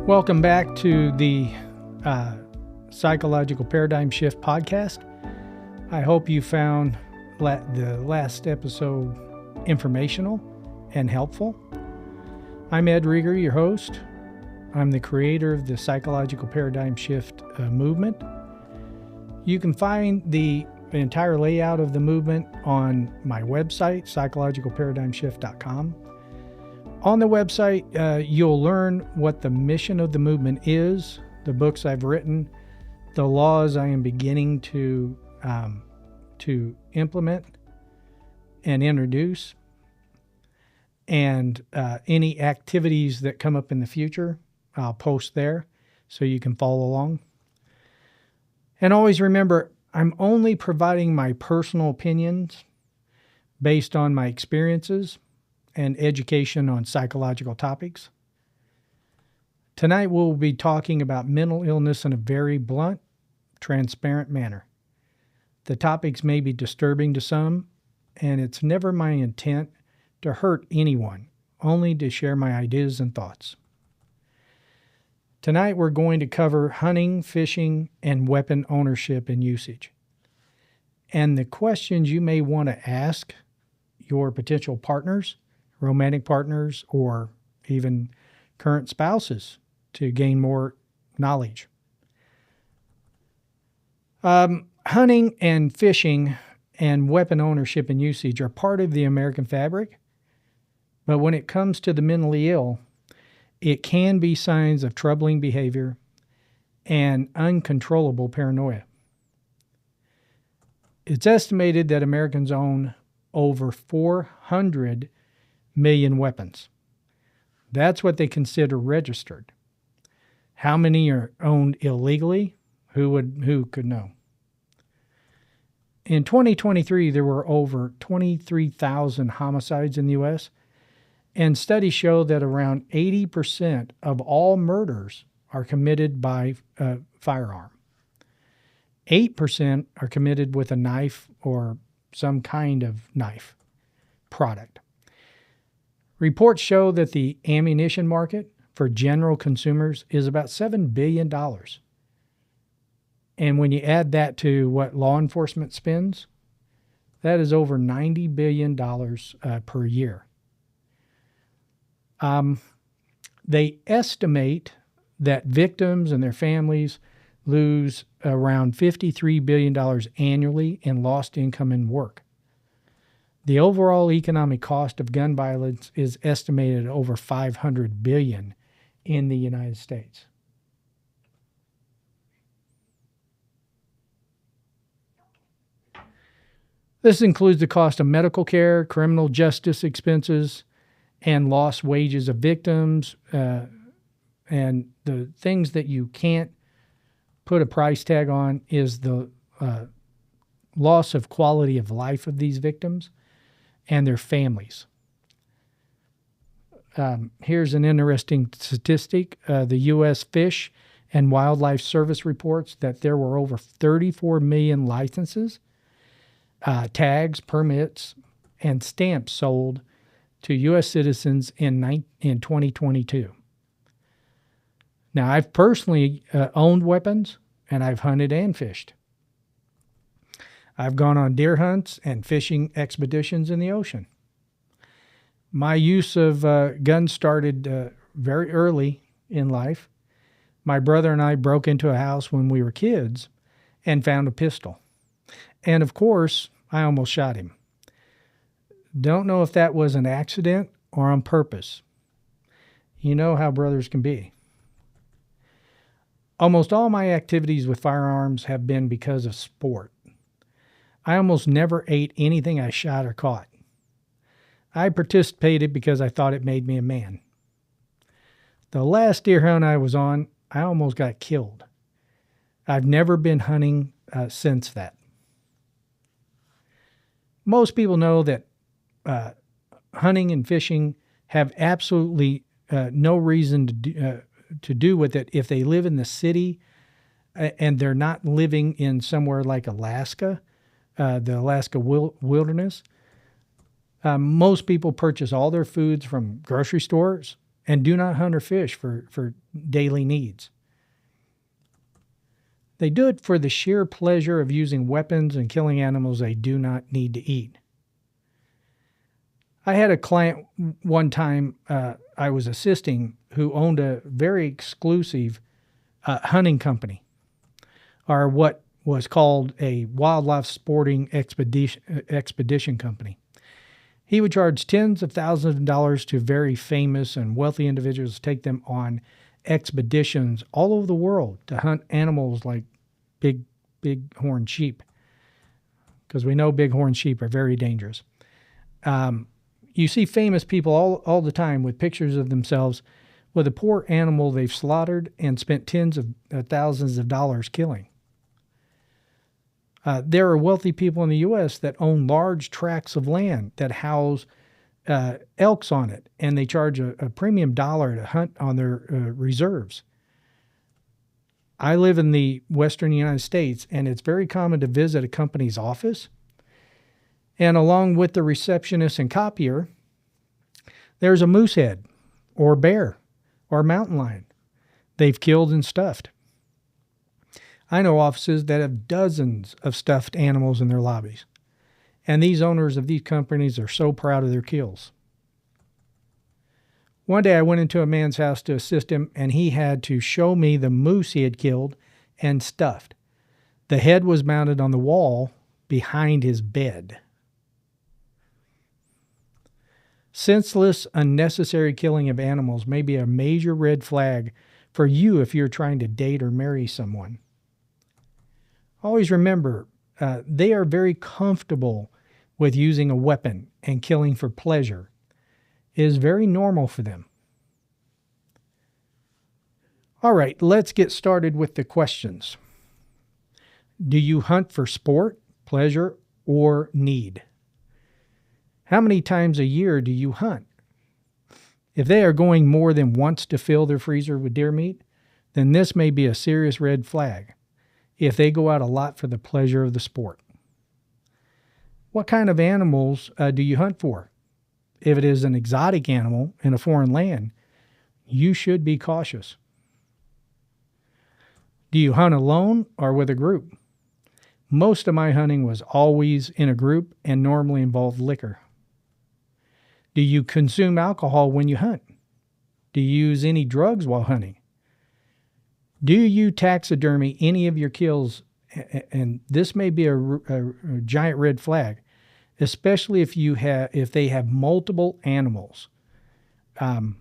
Welcome back to the Psychological Paradigm Shift podcast. I hope you found the last episode informational and helpful. I'm Ed Rieger, your host. I'm the creator of the Psychological Paradigm Shift movement. You can find the entire layout of the movement on my website, psychologicalparadigmshift.com. On the website, you'll learn what the mission of the movement is, the books I've written, the laws I am beginning to implement and introduce, and any activities that come up in the future, I'll post there so you can follow along. And always remember, I'm only providing my personal opinions based on my experiences and education on psychological topics. Tonight we'll be talking about mental illness in a very blunt, transparent manner. The topics may be disturbing to some, and it's never my intent to hurt anyone, only to share my ideas and thoughts. Tonight we're going to cover hunting, fishing, and weapon ownership and usage. And the questions you may want to ask your potential partners, romantic partners, or even current spouses to gain more knowledge. Hunting and fishing and weapon ownership and usage are part of the American fabric, but when it comes to the mentally ill, it can be signs of troubling behavior and uncontrollable paranoia. It's estimated that Americans own over 400 million weapons. That's what they consider registered. How many are owned illegally? Who could know? In 2023, there were over 23,000 homicides in the U.S., and studies show that around 80% of all murders are committed by a firearm. 8% are committed with a knife or some kind of knife product. Reports show that the ammunition market for general consumers is about $7 billion. And when you add that to what law enforcement spends, that is over $90 billion per year. They estimate that victims and their families lose around $53 billion annually in lost income and work. The overall economic cost of gun violence is estimated at over $500 billion in the United States. This includes the cost of medical care, criminal justice expenses, and lost wages of victims, and the things that you can't put a price tag on is the loss of quality of life of these victims and their families. Here's an interesting statistic. The U.S. Fish and Wildlife Service reports that there were over 34 million licenses, tags, permits, and stamps sold to U.S. citizens in 2022. Now, I've personally owned weapons, and I've hunted and fished. I've gone on deer hunts and fishing expeditions in the ocean. My use of guns started very early in life. My brother and I broke into a house when we were kids and found a pistol. And of course, I almost shot him. Don't know if that was an accident or on purpose. You know how brothers can be. Almost all my activities with firearms have been because of sport. I almost never ate anything I shot or caught. I participated because I thought it made me a man. The last deer hunt I was on, I almost got killed. I've never been hunting since that. Most people know that hunting and fishing have absolutely no reason to do with it if they live in the city and they're not living in somewhere like Alaska, the Alaska wilderness. Most people purchase all their foods from grocery stores and do not hunt or fish for daily needs. They do it for the sheer pleasure of using weapons and killing animals they do not need to eat. I had a client one time I was assisting who owned a very exclusive hunting company, or what was called a wildlife sporting expedition company. He would charge tens of thousands of dollars to very famous and wealthy individuals to take them on expeditions all over the world to hunt animals like big-horned sheep, because we know big-horned sheep are very dangerous. You see famous people all the time with pictures of themselves with a poor animal they've slaughtered and spent tens of thousands of dollars killing. There are wealthy people in the U.S. that own large tracts of land that house elks on it, and they charge a premium dollar to hunt on their reserves. I live in the western United States, and it's very common to visit a company's office, and along with the receptionist and copier, there's a moose head or bear or mountain lion they've killed and stuffed. I know offices that have dozens of stuffed animals in their lobbies, and these owners of these companies are so proud of their kills. One day I went into a man's house to assist him, and he had to show me the moose he had killed and stuffed. The head was mounted on the wall behind his bed. Senseless, unnecessary killing of animals may be a major red flag for you if you're trying to date or marry someone. Always remember, they are very comfortable with using a weapon and killing for pleasure. It is very normal for them. All right, let's get started with the questions. Do you hunt for sport, pleasure, or need? How many times a year do you hunt? If they are going more than once to fill their freezer with deer meat, then this may be a serious red flag if they go out a lot for the pleasure of the sport. What kind of animals do you hunt for? If it is an exotic animal in a foreign land, you should be cautious. Do you hunt alone or with a group? Most of my hunting was always in a group and normally involved liquor. Do you consume alcohol when you hunt? Do you use any drugs while hunting? Do you taxidermy any of your kills? And this may be a giant red flag, especially if they have multiple animals. How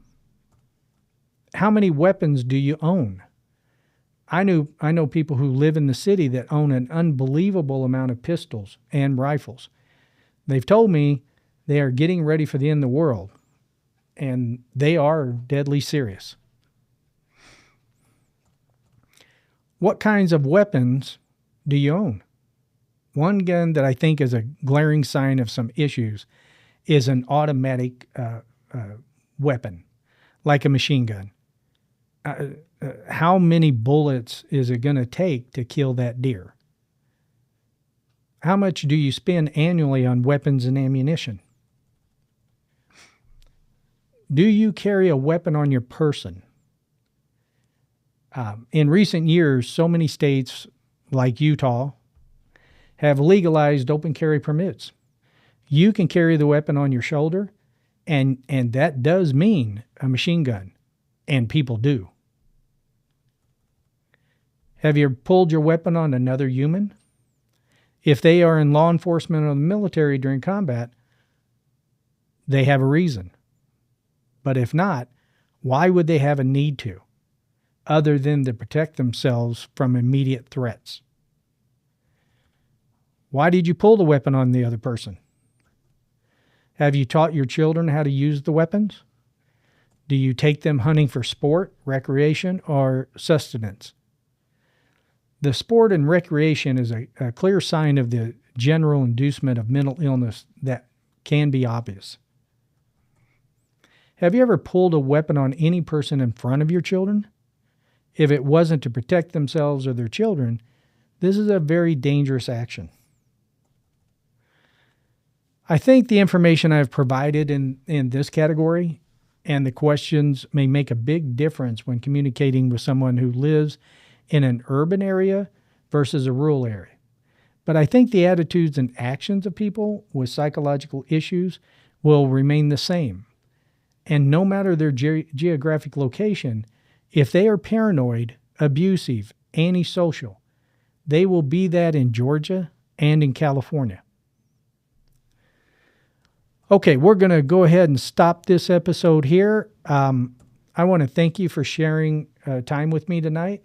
many weapons do you own? I know people who live in the city that own an unbelievable amount of pistols and rifles. They've told me they are getting ready for the end of the world, and they are deadly serious. What kinds of weapons do you own? One gun that I think is a glaring sign of some issues is an automatic weapon, like a machine gun. How many bullets is it going to take to kill that deer? How much do you spend annually on weapons and ammunition? Do you carry a weapon on your person? In recent years, so many states, like Utah, have legalized open carry permits. You can carry the weapon on your shoulder, and that does mean a machine gun, and people do. Have you pulled your weapon on another human? If they are in law enforcement or the military during combat, they have a reason. But if not, why would they have a need to, other than to protect themselves from immediate threats? Why did you pull the weapon on the other person? Have you taught your children how to use the weapons? Do you take them hunting for sport, recreation, or sustenance? The sport and recreation is a clear sign of the general inducement of mental illness that can be obvious. Have you ever pulled a weapon on any person in front of your children? If it wasn't to protect themselves or their children, this is a very dangerous action. I think the information I've provided in this category and the questions may make a big difference when communicating with someone who lives in an urban area versus a rural area. But I think the attitudes and actions of people with psychological issues will remain the same. And no matter their geographic location, if they are paranoid, abusive, antisocial, they will be that in Georgia and in California. Okay, we're going to go ahead and stop this episode here. I want to thank you for sharing time with me tonight.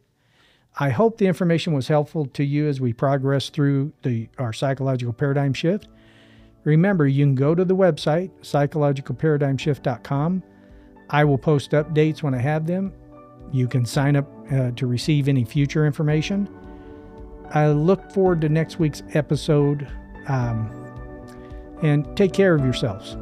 I hope the information was helpful to you as we progress through our psychological paradigm shift. Remember, you can go to the website, psychologicalparadigmshift.com. I will post updates when I have them. You can sign up to receive any future information. I look forward to next week's episode, and take care of yourselves.